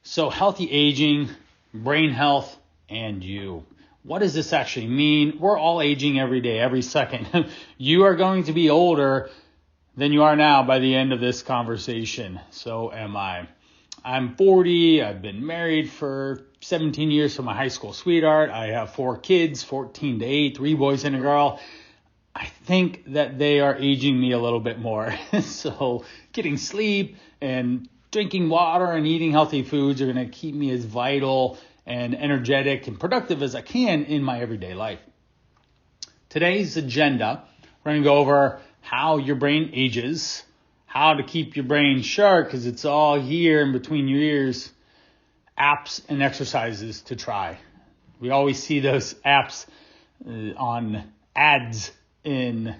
So healthy aging, brain health, and you. What does this actually mean? We're all aging every day, every second. You are going to be older than you are now by the end of this conversation. So am I. I'm 40. I've been married for 17 years to my high school sweetheart. I have 4 kids, 14 to 8, 3 boys and a girl. I think that they are aging me a little bit more. So getting sleep and drinking water and eating healthy foods are going to keep me as vital and energetic and productive as I can in my everyday life. Today's agenda, we're going to go over how your brain ages, how to keep your brain sharp because it's all here in between your ears, apps and exercises to try. We always see those apps on ads in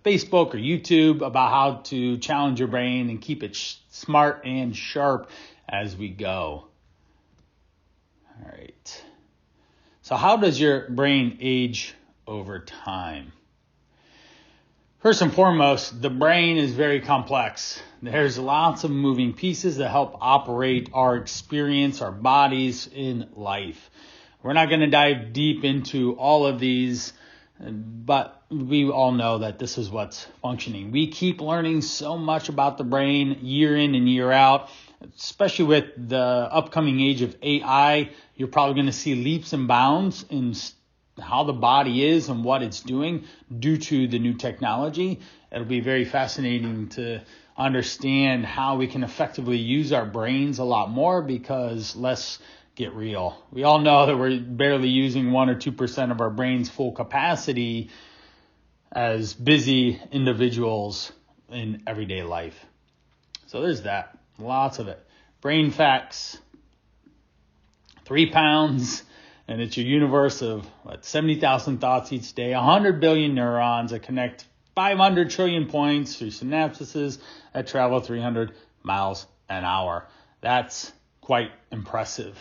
Facebook or YouTube about how to challenge your brain and keep it smart and sharp as we go. All right. So how does your brain age over time? First and foremost, the brain is very complex. There's lots of moving pieces that help operate our experience, our bodies in life. We're not going to dive deep into all of these, but we all know that this is what's functioning. We keep learning so much about the brain year in and year out, especially with the upcoming age of AI. You're probably going to see leaps and bounds in how the body is and what it's doing due to the new technology. It'll be very fascinating to understand how we can effectively use our brains a lot more because let's get real. We all know that we're barely using 1 or 2% of our brain's full capacity as busy individuals in everyday life. So there's that. Lots of it. Brain facts. 3 pounds. And it's your universe of 70,000 thoughts each day, 100 billion neurons that connect 500 trillion points through synapses that travel 300 miles an hour. That's quite impressive.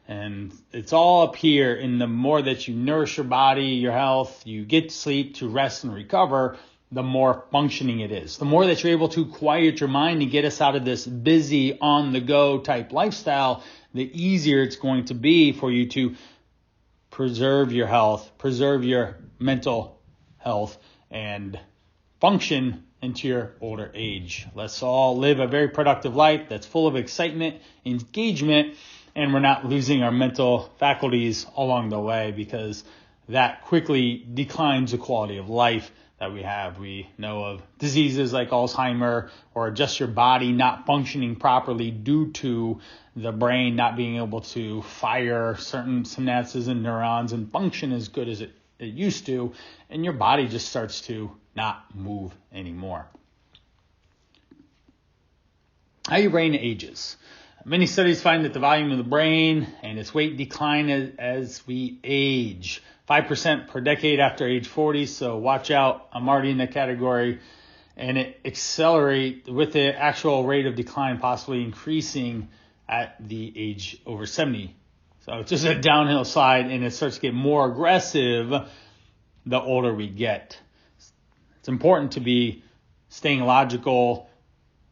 And it's all up here. And the more that you nourish your body, your health, you get sleep to rest and recover, the more functioning it is. The more that you're able to quiet your mind and get us out of this busy on-the-go type lifestyle, the easier it's going to be for you to preserve your health, preserve your mental health, and function into your older age. Let's all live a very productive life that's full of excitement, engagement, and we're not losing our mental faculties along the way because that quickly declines the quality of life that we have. We know of diseases like Alzheimer or just your body not functioning properly due to the brain not being able to fire certain synapses and neurons and function as good as it used to, and your body just starts to not move anymore. How your brain ages. Many studies find that the volume of the brain and its weight decline as we age. 5% per decade after age 40, so watch out. I'm already in that category. And it accelerates with the actual rate of decline possibly increasing at the age over 70. So it's just a downhill slide, and it starts to get more aggressive the older we get. It's important to be staying logical,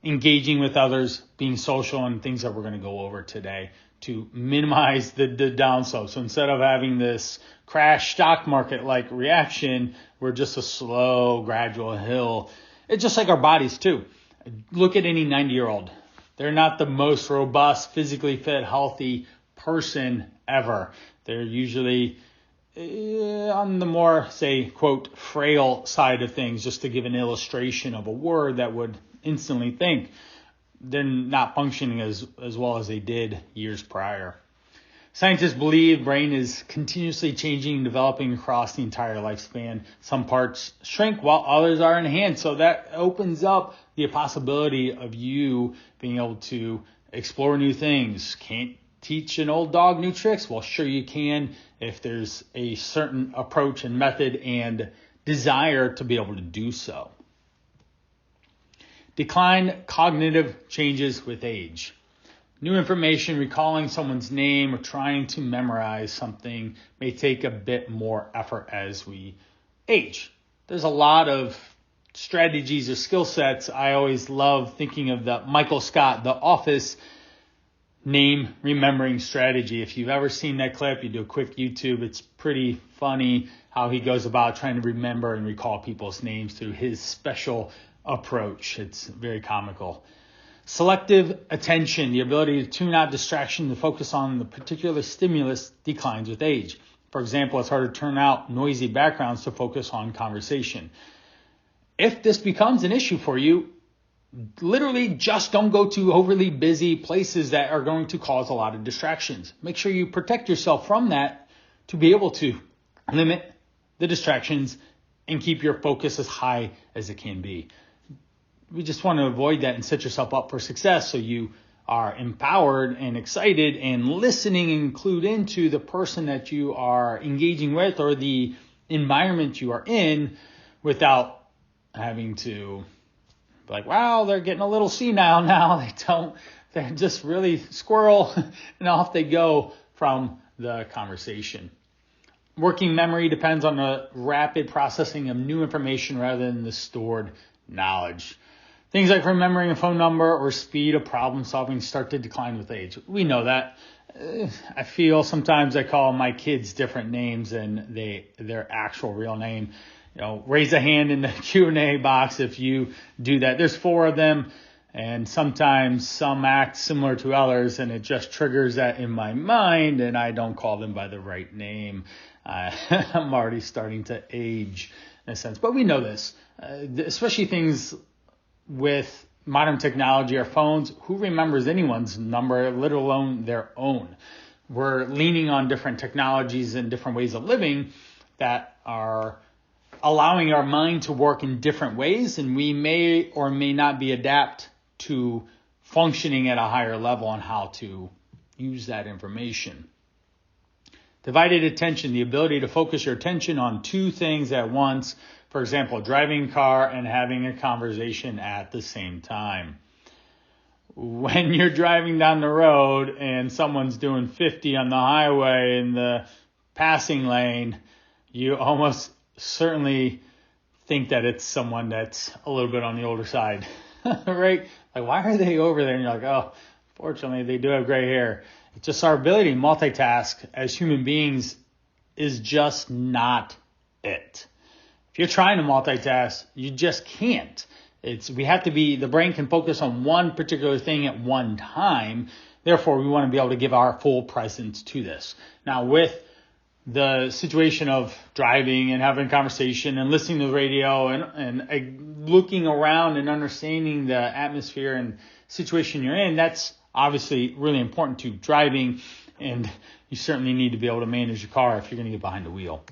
engaging with others, being social, and things that we're going to go over today to minimize the downslope. So instead of having this crash stock market like reaction, we're just a slow, gradual hill. It's just like our bodies too. Look at any 90-year-old. They're not the most robust, physically fit, healthy person ever. They're usually on the more, say, quote, frail side of things, just to give an illustration of a word that would instantly think. They're not functioning as well as they did years prior. Scientists believe brain is continuously changing and developing across the entire lifespan. Some parts shrink while others are enhanced. So that opens up the possibility of you being able to explore new things. Can't teach an old dog new tricks? Well, sure you can if there's a certain approach and method and desire to be able to do so. Decline cognitive changes with age. New information, recalling someone's name or trying to memorize something may take a bit more effort as we age. There's a lot of strategies or skill sets. I always love thinking of the Michael Scott, The Office name remembering strategy. If you've ever seen that clip, you do a quick YouTube. It's pretty funny how he goes about trying to remember and recall people's names through his special approach. It's very comical. Selective attention, the ability to tune out distraction to focus on the particular stimulus, declines with age. For example, it's harder to turn out noisy backgrounds to focus on conversation. If this becomes an issue for you, literally just don't go to overly busy places that are going to cause a lot of distractions. Make sure you protect yourself from that to be able to limit the distractions and keep your focus as high as it can be. We just want to avoid that and set yourself up for success so you are empowered and excited and listening and clued into the person that you are engaging with or the environment you are in without having to be like, wow, they're getting a little senile now. They're just really squirrel and off they go from the conversation. Working memory depends on the rapid processing of new information rather than the stored knowledge. Things like remembering a phone number or speed of problem solving start to decline with age. We know that. I feel sometimes I call my kids different names than their actual real name. Raise a hand in the Q&A box if you do that. There's 4 of them, and sometimes some act similar to others, and it just triggers that in my mind, and I don't call them by the right name. I'm already starting to age in a sense. But we know this, especially things with modern technology, our phones. Who remembers anyone's number, let alone their own? We're leaning on different technologies and different ways of living that are allowing our mind to work in different ways, and we may or may not be adapt to functioning at a higher level on how to use that information. Divided attention, the ability to focus your attention on 2 things at once. For example, driving a car and having a conversation at the same time. When you're driving down the road and someone's doing 50 on the highway in the passing lane, you almost certainly think that it's someone that's a little bit on the older side, right? Like, why are they over there? And you're like, oh, fortunately, they do have gray hair. It's just our ability to multitask as human beings is just not it. If you're trying to multitask, you just can't. The brain can focus on one particular thing at one time. Therefore, we want to be able to give our full presence to this. Now, with the situation of driving and having a conversation and listening to the radio and looking around and understanding the atmosphere and situation you're in, that's obviously really important to driving, and you certainly need to be able to manage your car if you're going to get behind the wheel.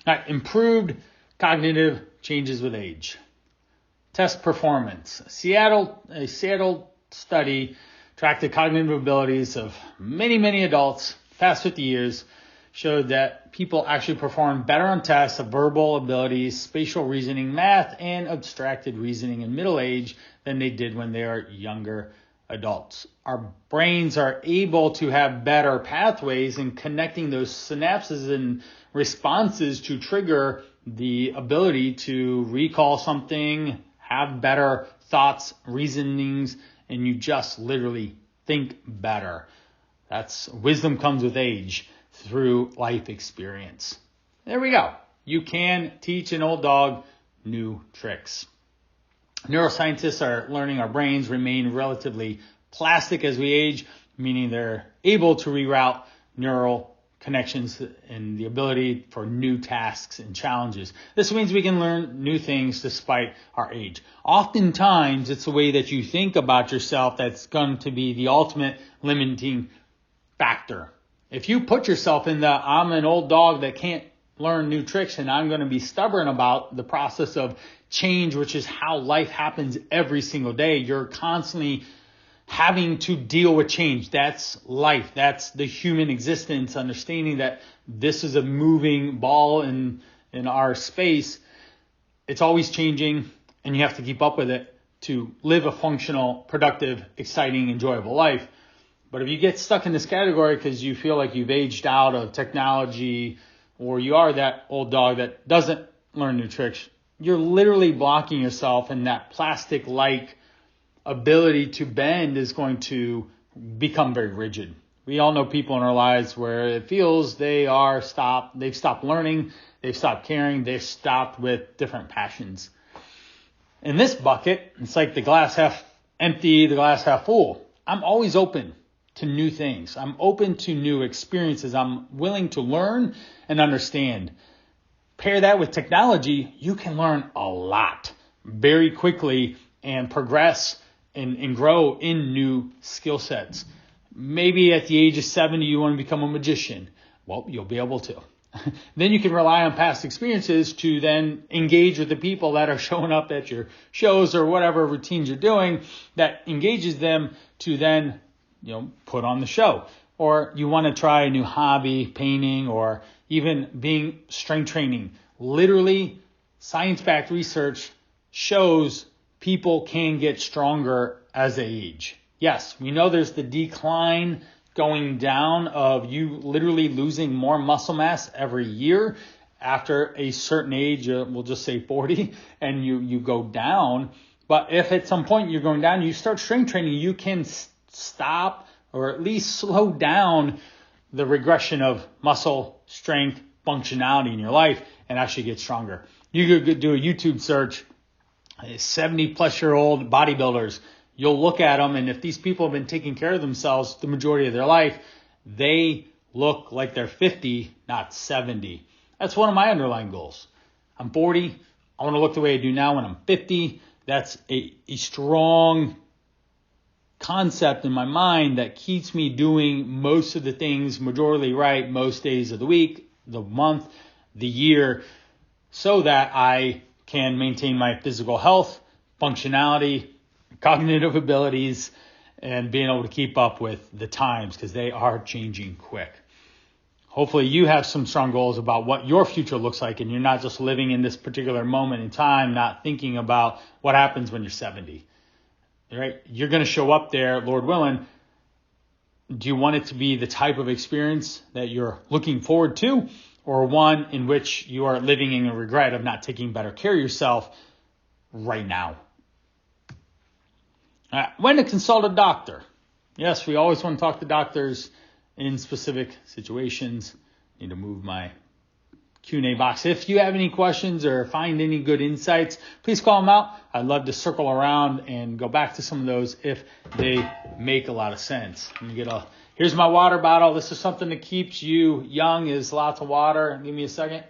All right, improved cognitive changes with age. Test performance. A Seattle study tracked the cognitive abilities of many adults past 50 years, showed that people actually performed better on tests of verbal abilities, spatial reasoning, math, and abstracted reasoning in middle age than they did when they are younger adults. Our brains are able to have better pathways in connecting those synapses and responses to trigger the ability to recall something, have better thoughts, reasonings, and you just literally think better. That's wisdom comes with age through life experience. There we go. You can teach an old dog new tricks. Neuroscientists are learning our brains remain relatively plastic as we age, meaning they're able to reroute neural connections and the ability for new tasks and challenges. This means we can learn new things despite our age. Oftentimes, it's the way that you think about yourself that's going to be the ultimate limiting factor. If you put yourself in I'm an old dog that can't learn new tricks and I'm going to be stubborn about the process of change, which is how life happens every single day, you're constantly having to deal with change. That's life. That's the human existence, understanding that this is a moving ball in our space. It's always changing, and you have to keep up with it to live a functional, productive, exciting, enjoyable life. But if you get stuck in this category because you feel like you've aged out of technology, or you are that old dog that doesn't learn new tricks, you're literally blocking yourself, and that plastic-like ability to bend is going to become very rigid. We all know people in our lives where it feels they've stopped learning, they've stopped caring, they've stopped with different passions. In this bucket, it's like the glass half empty, the glass half full. I'm always open to new things. I'm open to new experiences. I'm willing to learn and understand. Pair that with technology, you can learn a lot very quickly and progress and grow in new skill sets. Maybe at the age of 70, you want to become a magician. Well, you'll be able to. Then you can rely on past experiences to then engage with the people that are showing up at your shows or whatever routines you're doing that engages them to then, put on the show. Or you want to try a new hobby, painting, or even being strength training. Literally, science-backed research shows people can get stronger as they age. Yes, we know there's the decline going down of you literally losing more muscle mass every year after a certain age, we'll just say 40, and you go down. But if at some point you're going down, you start strength training, you can stop or at least slow down the regression of muscle strength functionality in your life and actually get stronger. You could do a YouTube search, 70 plus year old bodybuilders. You'll look at them, and if these people have been taking care of themselves the majority of their life, they look like they're 50, not 70. That's one of my underlying goals. I'm 40. I want to look the way I do now when I'm 50. That's a strong concept in my mind that keeps me doing most of the things majorly right most days of the week, the month, the year, so that I can maintain my physical health, functionality, cognitive abilities, and being able to keep up with the times because they are changing quick. Hopefully you have some strong goals about what your future looks like and you're not just living in this particular moment in time, not thinking about what happens when you're 70. Right? You're going to show up there, Lord willing. Do you want it to be the type of experience that you're looking forward to, or one in which you are living in a regret of not taking better care of yourself right now? When to consult a doctor. Yes, we always want to talk to doctors in specific situations. Need to move my Q&A box. If you have any questions or find any good insights, please call them out. I'd love to circle around and go back to some of those if they make a lot of sense. Here's my water bottle. This is something that keeps you young, is lots of water. Give me a second.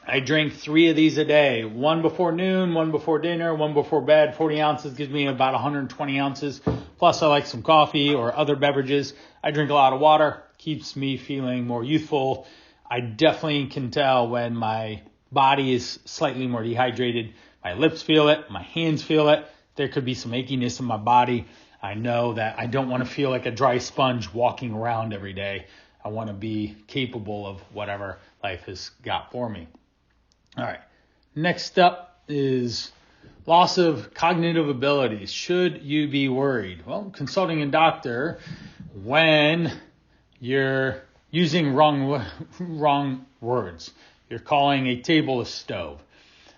I drink 3 of these a day, one before noon, one before dinner, one before bed. 40 ounces gives me about 120 ounces. Plus, I like some coffee or other beverages. I drink a lot of water, keeps me feeling more youthful. I definitely can tell when my body is slightly more dehydrated. My lips feel it, my hands feel it. There could be some achiness in my body. I know that I don't want to feel like a dry sponge walking around every day. I want to be capable of whatever life has got for me. All right. Next up is loss of cognitive abilities. Should you be worried? Well, consulting a doctor when you're using wrong words. You're calling a table a stove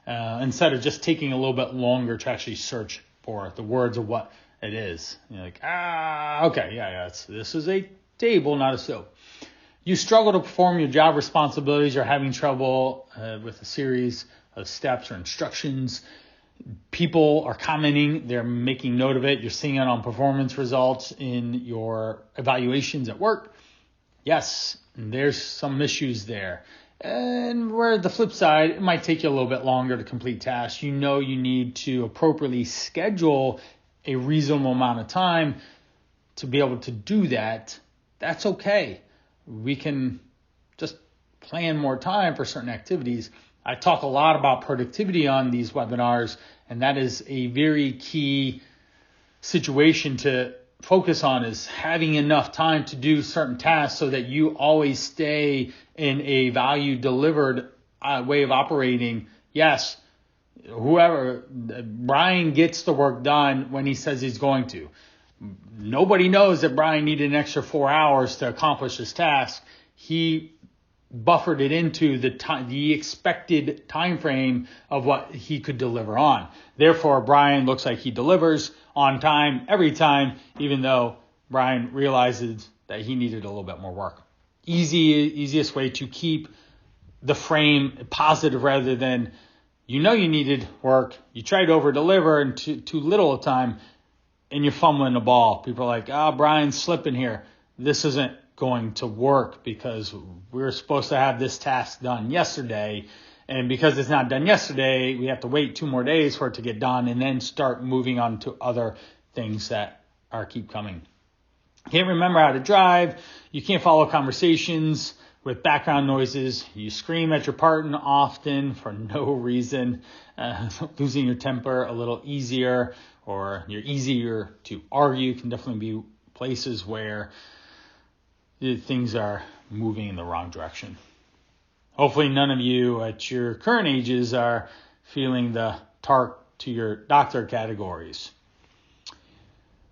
instead of just taking a little bit longer to actually search for the words of what it is. You're like, okay, yeah, this is a table, not a stove. You struggle to perform your job responsibilities. You're having trouble with a series of steps or instructions. People are commenting. They're making note of it. You're seeing it on performance results in your evaluations at work. Yes, there's some issues there. And where the flip side, it might take you a little bit longer to complete tasks. You know you need to appropriately schedule a reasonable amount of time to be able to do that. That's okay. We can just plan more time for certain activities. I talk a lot about productivity on these webinars, and that is a very key situation to focus on, is having enough time to do certain tasks so that you always stay in a value delivered way of operating. Yes, Brian gets the work done when he says he's going to. Nobody knows that Brian needed an extra 4 hours to accomplish his task. He buffered it into the expected time frame of what he could deliver on. Therefore, Brian looks like he delivers on time every time, even though Brian realizes that he needed a little bit more work. Easiest way to keep the frame positive rather than you needed work, you tried to over-deliver in too little of time, and you're fumbling the ball. People are like, Brian's slipping here. This isn't going to work because we're supposed to have this task done yesterday. And because it's not done yesterday, we have to wait 2 more days for it to get done and then start moving on to other things that keep coming. Can't remember how to drive. You can't follow conversations with background noises. You scream at your partner often for no reason. Losing your temper a little easier, or you're easier to argue, can definitely be places where things are moving in the wrong direction. Hopefully none of you at your current ages are feeling the TARC to your doctor categories.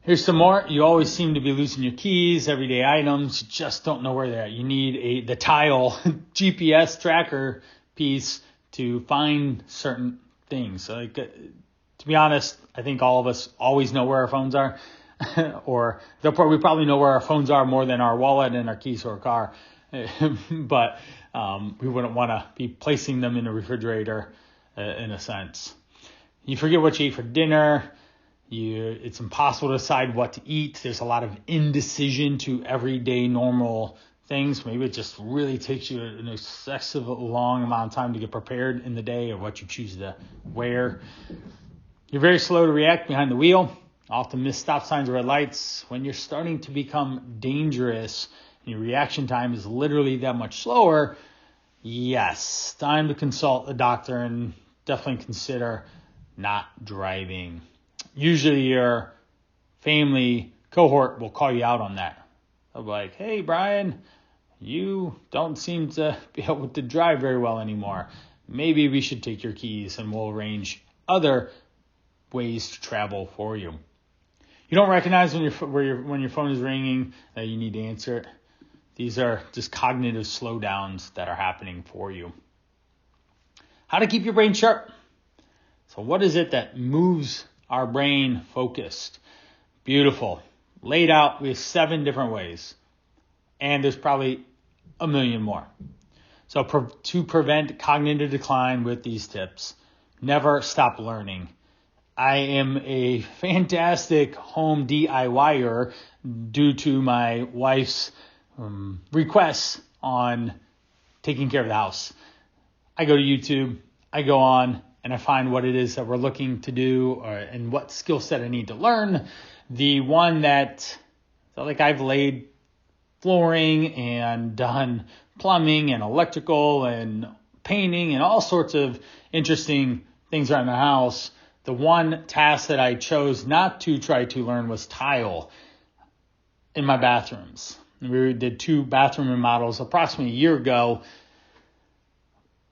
Here's some more. You always seem to be losing your keys, everyday items. You just don't know where they're at. You need the tile GPS tracker piece to find certain things. To be honest, I think all of us always know where our phones are. Or we probably know where our phones are more than our wallet and our keys to our car. But we wouldn't want to be placing them in the refrigerator in a sense. You forget what you ate for dinner. It's impossible to decide what to eat. There's a lot of indecision to everyday normal things. Maybe it just really takes you an excessive long amount of time to get prepared in the day or what you choose to wear. You're very slow to react behind the wheel. Often miss stop signs or red lights. When you're starting to become dangerous and your reaction time is literally that much slower, yes, time to consult a doctor and definitely consider not driving. Usually your family cohort will call you out on that. They'll be like, hey, Brian, you don't seem to be able to drive very well anymore. Maybe we should take your keys and we'll arrange other ways to travel for you. You don't recognize when your phone is ringing that you need to answer it. These are just cognitive slowdowns that are happening for you. How to keep your brain sharp. So what is it that moves our brain focused? Beautiful. Laid out with 7 different ways. And there's probably a million more. So to prevent cognitive decline with these tips, never stop learning. I am a fantastic home DIYer due to my wife's requests on taking care of the house. I go to YouTube, I go on, and I find what it is that we're looking to do and what skill set I need to learn. The one that, I've laid flooring and done plumbing and electrical and painting and all sorts of interesting things around the house. The one task that I chose not to try to learn was tile in my bathrooms. We did 2 bathroom remodels approximately a year ago.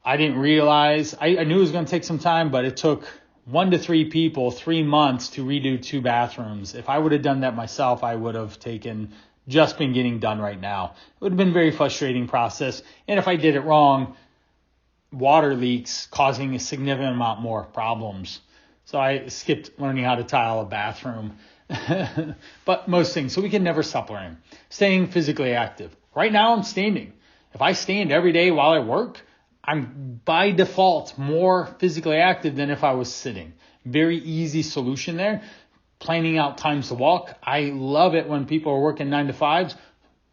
I didn't realize, I knew it was going to take some time, but it took 1 to 3 people 3 months to redo 2 bathrooms. If I would have done that myself, I would have just been getting done right now. It would have been a very frustrating process. And if I did it wrong, water leaks causing a significant amount more problems. So I skipped learning how to tile a bathroom. But most things. So we can never stop learning. Staying physically active. Right now I'm standing. If I stand every day while I work, I'm by default more physically active than if I was sitting. Very easy solution there. Planning out times to walk. I love it when people are working 9 to 5s.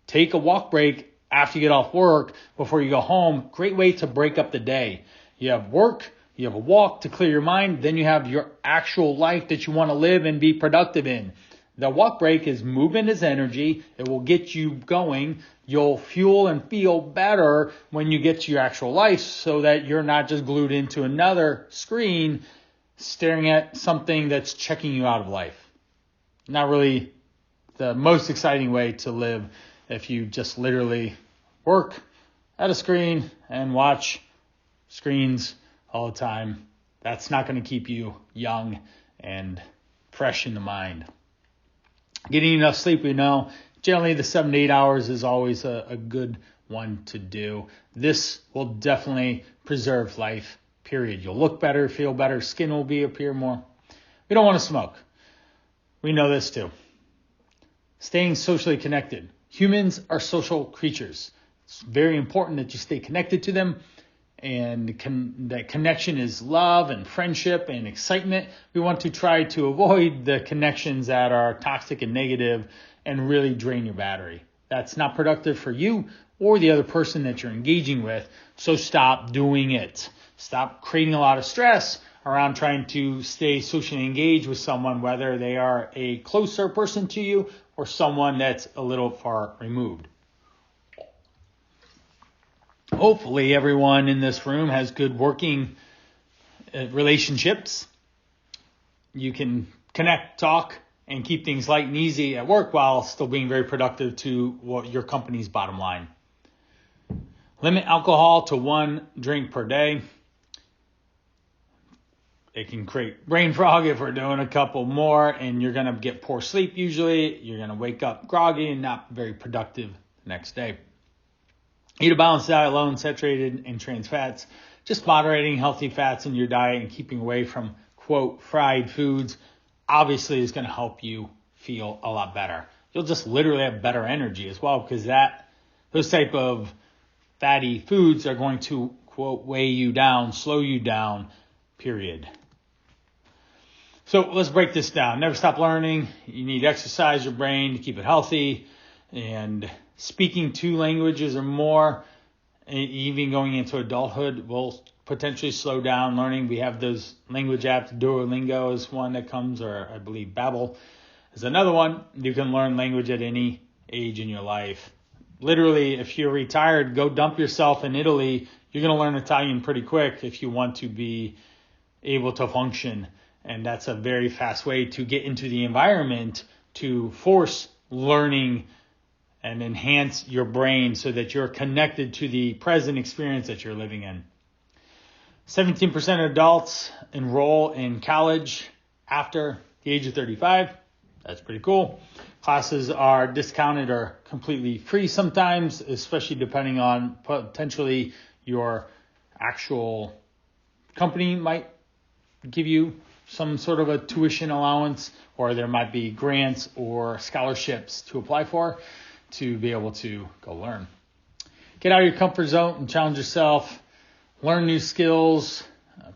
Take a walk break after you get off work before you go home. Great way to break up the day. You have work. You have a walk to clear your mind. Then you have your actual life that you want to live and be productive in. The walk break is movement is energy. It will get you going. You'll fuel and feel better when you get to your actual life so that you're not just glued into another screen staring at something that's checking you out of life. Not really the most exciting way to live if you just literally work at a screen and watch screens all the time. That's not going to keep you young and fresh in the mind. Getting enough sleep, we know, generally the 7 to 8 hours is always a good one to do. This will definitely preserve life, period. You'll look better, feel better, skin will appear more. We don't want to smoke. We know this too. Staying socially connected. Humans are social creatures. It's very important that you stay connected to them. And that connection is love and friendship and excitement. We want to try to avoid the connections that are toxic and negative and really drain your battery. That's not productive for you or the other person that you're engaging with. So stop doing it. Stop creating a lot of stress around trying to stay socially engaged with someone, whether they are a closer person to you or someone that's a little far removed. Hopefully everyone in this room has good working relationships. You can connect, talk, and keep things light and easy at work while still being very productive to your company's bottom line. Limit alcohol to 1 drink per day. It can create brain fog if we're doing a couple more, and you're going to get poor sleep usually. You're going to wake up groggy and not very productive the next day. Eat a balanced diet, low in saturated and trans fats. Just moderating healthy fats in your diet and keeping away from, quote, fried foods obviously is going to help you feel a lot better. You'll just literally have better energy as well, because those type of fatty foods are going to, quote, weigh you down, slow you down, period. So let's break this down. Never stop learning. You need to exercise your brain to keep it healthy. And speaking 2 languages or more, even going into adulthood, will potentially slow down learning. We have those language apps. Duolingo is one that comes, or I believe Babbel is another one. You can learn language at any age in your life. Literally, if you're retired, go dump yourself in Italy. You're going to learn Italian pretty quick if you want to be able to function. And that's a very fast way to get into the environment to force learning and enhance your brain so that you're connected to the present experience that you're living in. 17% of adults enroll in college after the age of 35. That's pretty cool. Classes are discounted or completely free sometimes, especially depending on potentially your actual company might give you some sort of a tuition allowance, or there might be grants or scholarships to apply for to be able to go learn. Get out of your comfort zone and challenge yourself. Learn new skills.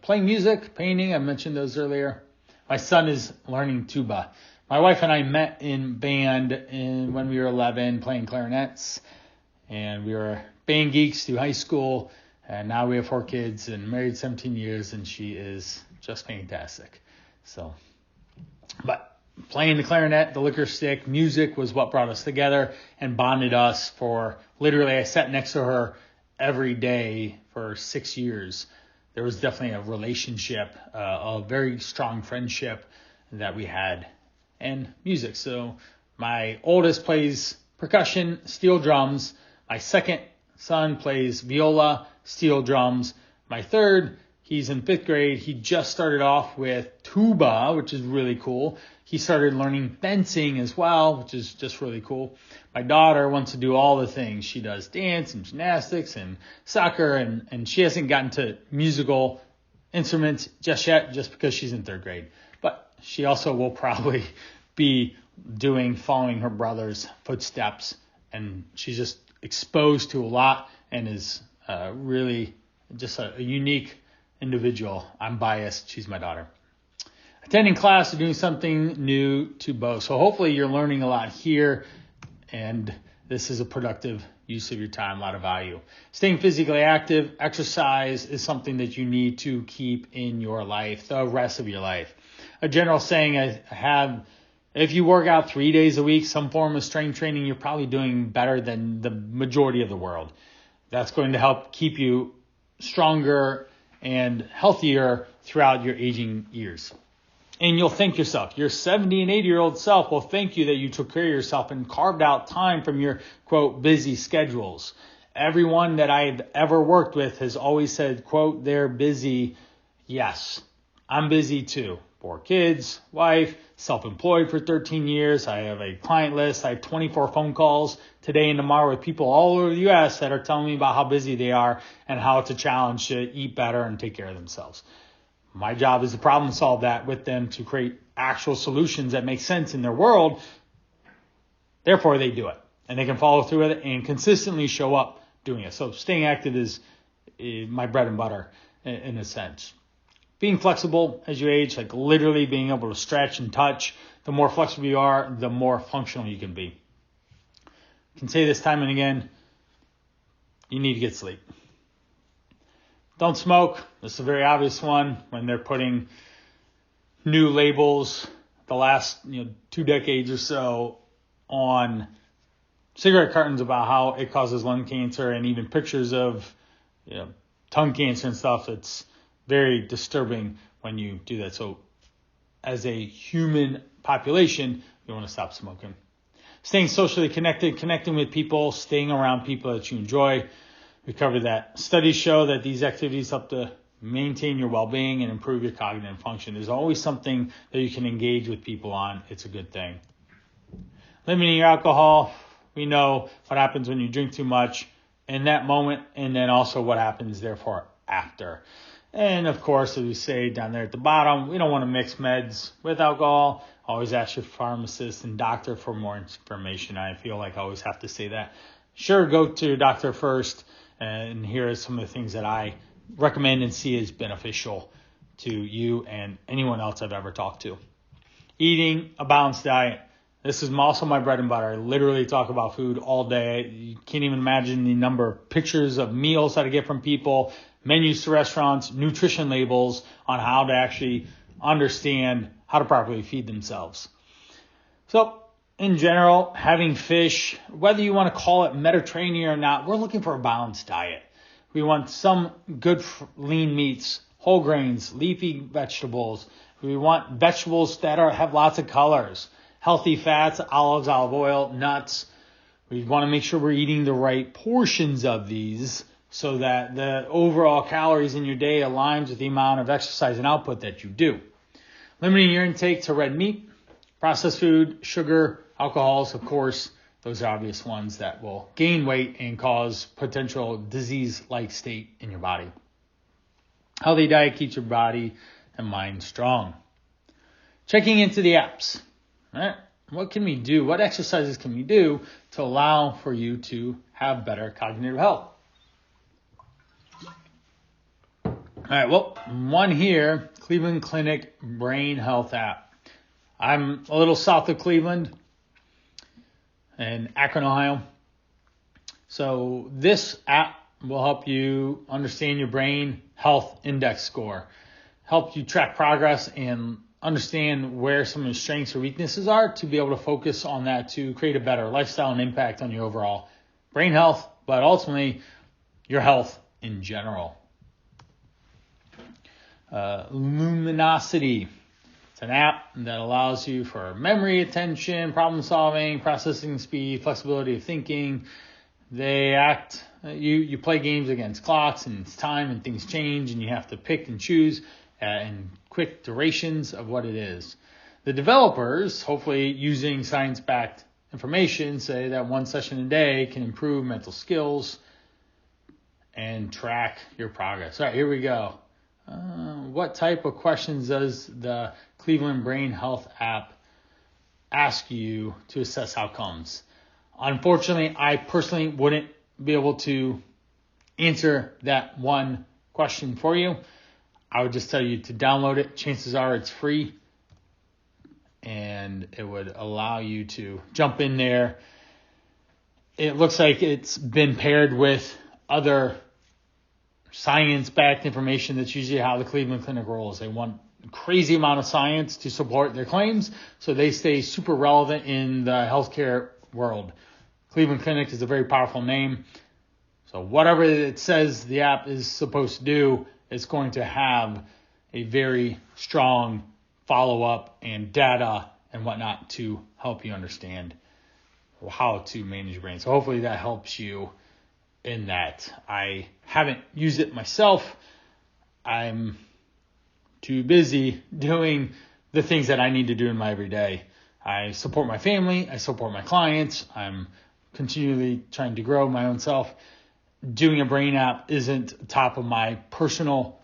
Playing music, painting, I mentioned those earlier. My son is learning tuba. My wife and I met in band when we were 11, playing clarinets. And we were band geeks through high school. And now we have 4 kids and married 17 years, and she is just fantastic. But playing the clarinet, the liquor stick, music was what brought us together and bonded us for literally, I sat next to her every day for 6 years. There was definitely a relationship, a very strong friendship that we had, and music. So my oldest plays percussion, steel drums. My second son plays viola, steel drums. My third, he's in 5th grade. He just started off with tuba, which is really cool. He started learning fencing as well, which is just really cool. My daughter wants to do all the things. She does dance and gymnastics and soccer, and she hasn't gotten to musical instruments just yet, just because she's in 3rd grade. But she also will probably be following her brother's footsteps, and she's just exposed to a lot and is really just a unique individual. I'm biased. She's my daughter. Attending class or doing something new to both. So hopefully you're learning a lot here, and this is a productive use of your time, a lot of value. Staying physically active, exercise is something that you need to keep in your life, the rest of your life. A general saying I have, if you work out 3 days a week, some form of strength training, you're probably doing better than the majority of the world. That's going to help keep you stronger and healthier throughout your aging years. And you'll thank yourself. Your 70 and 80-year-old self will thank you that you took care of yourself and carved out time from your, quote, busy schedules. Everyone that I've ever worked with has always said, quote, they're busy. Yes, I'm busy too. 4 kids, wife, self-employed for 13 years. I have a client list. I have 24 phone calls today and tomorrow with people all over the U.S. that are telling me about how busy they are and how it's a challenge to eat better and take care of themselves. My job is to problem solve that with them to create actual solutions that make sense in their world. Therefore, they do it. And they can follow through with it and consistently show up doing it. So staying active is my bread and butter in a sense. Being flexible as you age, like literally being able to stretch and touch. The more flexible you are, the more functional you can be. I can say this time and again, you need to get sleep. Don't smoke. This is a very obvious one when they're putting new labels the last 2 decades or so on cigarette cartons about how it causes lung cancer, and even pictures of tongue cancer and stuff. It's very disturbing when you do that. So as a human population, you want to stop smoking. Staying socially connected, connecting with people, staying around people that you enjoy. We covered that. Studies show that these activities help to maintain your well-being and improve your cognitive function. There's always something that you can engage with people on. It's a good thing. Limiting your alcohol. We know what happens when you drink too much in that moment, and then also what happens therefore after. And of course, as we say down there at the bottom, we don't want to mix meds with alcohol. Always ask your pharmacist and doctor for more information. I feel like I always have to say that. Sure, go to your doctor first, and here are some of the things that I recommend and see as beneficial to you and anyone else I've ever talked to. Eating a balanced diet. This is also my bread and butter. I literally talk about food all day. You can't even imagine the number of pictures of meals that I get from people, menus to restaurants, nutrition labels on how to actually understand how to properly feed themselves. So in general, having fish, whether you want to call it Mediterranean or not, we're looking for a balanced diet. We want some good lean meats, whole grains, leafy vegetables. We want vegetables that have lots of colors. Healthy fats, olives, olive oil, nuts. We want to make sure we're eating the right portions of these so that the overall calories in your day aligns with the amount of exercise and output that you do. Limiting your intake to red meat, processed food, sugar, alcohols, of course, those are obvious ones that will gain weight and cause potential disease-like state in your body. Healthy diet keeps your body and mind strong. Checking into the apps. All right. What can we do? What exercises can we do to allow for you to have better cognitive health? All right. Well, one here, Cleveland Clinic Brain Health app. I'm a little south of Cleveland in Akron, Ohio. So this app will help you understand your brain health index score, help you track progress and understand where some of your strengths or weaknesses are to be able to focus on that to create a better lifestyle and impact on your overall brain health, but ultimately your health in general. Luminosity. It's an app that allows you for memory, attention, problem solving, processing speed, flexibility of thinking. You play games against clocks and it's time and things change and you have to pick and choose in quick durations of what it is. The developers, hopefully using science-backed information, say that one session a day can improve mental skills and track your progress. All right, here we go. What type of questions does the Cleveland Brain Health app ask you to assess outcomes? Unfortunately, I personally wouldn't be able to answer that one question for you. I would just tell you to download it. Chances are it's free, and it would allow you to jump in there. It looks like it's been paired with other science-backed information. That's usually how the Cleveland Clinic rolls. They want a crazy amount of science to support their claims, so they stay super relevant in the healthcare world. Cleveland Clinic is a very powerful name. So whatever it says the app is supposed to do, it's going to have a very strong follow-up and data and whatnot to help you understand how to manage your brain. So hopefully that helps you in that. I haven't used it myself. I'm too busy doing the things that I need to do in my everyday. I support my family. I support my clients. I'm continually trying to grow my own self. Doing a brain app isn't top of my personal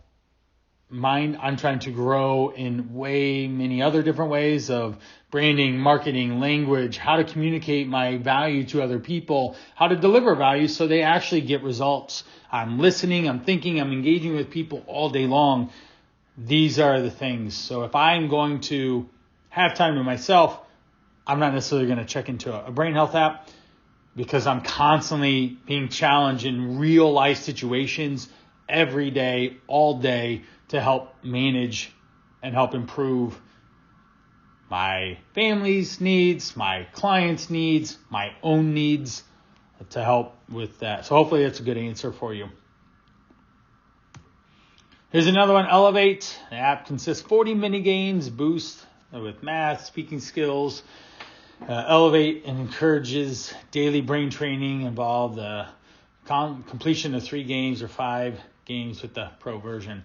I'm trying to grow in way many other different ways of branding, marketing, language, how to communicate my value to other people, how to deliver value so they actually get results. I'm listening, I'm thinking, I'm engaging with people all day long. These are the things. So if I'm going to have time to myself, I'm not necessarily going to check into a brain health app because I'm constantly being challenged in real life situations every day, all day, to help manage and help improve my family's needs, my clients' needs, my own needs, to help with that. So hopefully that's a good answer for you. Here's another one, Elevate. The app consists of 40 mini games, boost with math, speaking skills. Elevate and encourages daily brain training, involve the completion of 3 games or 5 games with the pro version.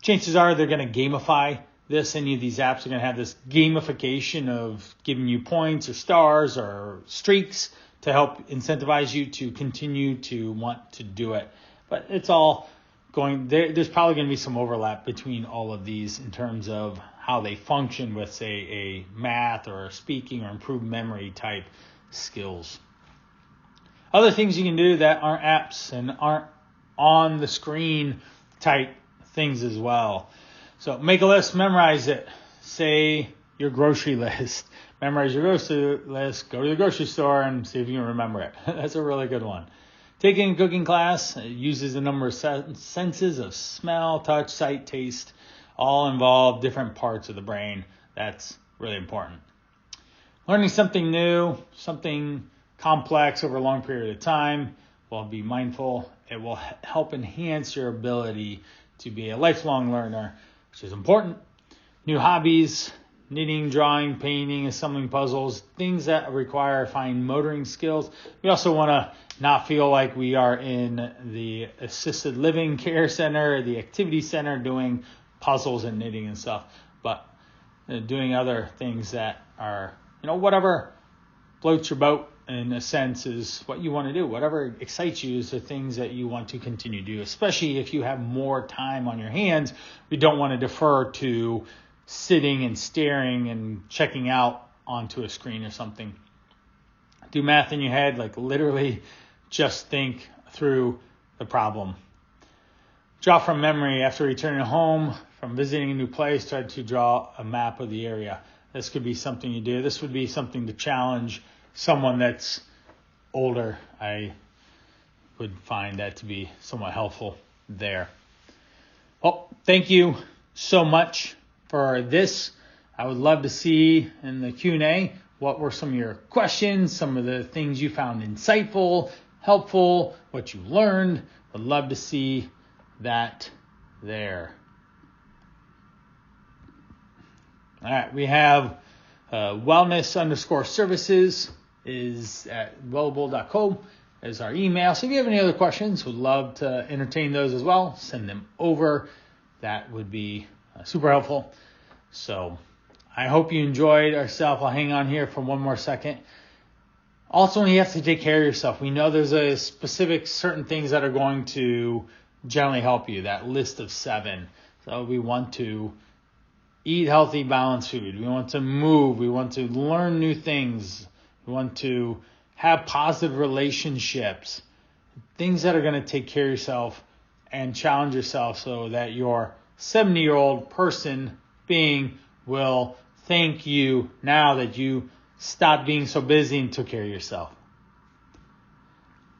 Chances are they're going to gamify this. Any of these apps are going to have this gamification of giving you points or stars or streaks to help incentivize you to continue to want to do it. But it's all going there. There's probably going to be some overlap between all of these in terms of how they function with, say, a math or a speaking or improved memory type skills. Other things you can do that aren't apps and aren't on the screen type things as well. So make a list, memorize it. Say your grocery list. Memorize your grocery list. Go to the grocery store and see if you can remember it. That's a really good one. Taking a cooking class uses a number of senses of smell, touch, sight, taste, all involve different parts of the brain. That's really important. Learning something new, something complex over a long period of time, will be mindful. It will help enhance your ability to be a lifelong learner, which is important. New hobbies, knitting, drawing, painting, assembling puzzles, things that require fine motoring skills. We also want to not feel like we are in the assisted living care center, the activity center doing puzzles and knitting and stuff, but doing other things that are, whatever floats your boat in a sense is what you want to do. Whatever excites you is the things that you want to continue to do, especially if you have more time on your hands. We don't want to defer to sitting and staring and checking out onto a screen or something. Do math in your head, like literally just think through the problem. Draw from memory. After returning home from visiting a new place, try to draw a map of the area. This could be something you do. This would be something to challenge someone that's older. I would find that to be somewhat helpful there. Well, thank you so much for this. I would love to see in the Q&A what were some of your questions, some of the things you found insightful, helpful, what you learned. Would love to see that there. All right, we have wellness_services is at wellable.co is our email. So if you have any other questions, we'd love to entertain those as well. Send them over. That would be super helpful. So I hope you enjoyed ourselves. I'll hang on here for one more second. Also, you have to take care of yourself. We know there's a specific certain things that are going to generally help you, that list of 7. So we want to eat healthy, balanced food. We want to move. We want to learn new things. We want to have positive relationships, things that are going to take care of yourself and challenge yourself so that your 70-year-old person being will thank you now that you stopped being so busy and took care of yourself.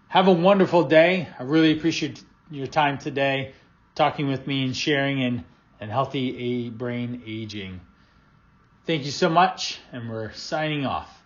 Have a wonderful day. I really appreciate your time today, talking with me and sharing in healthy brain aging. Thank you so much, and we're signing off.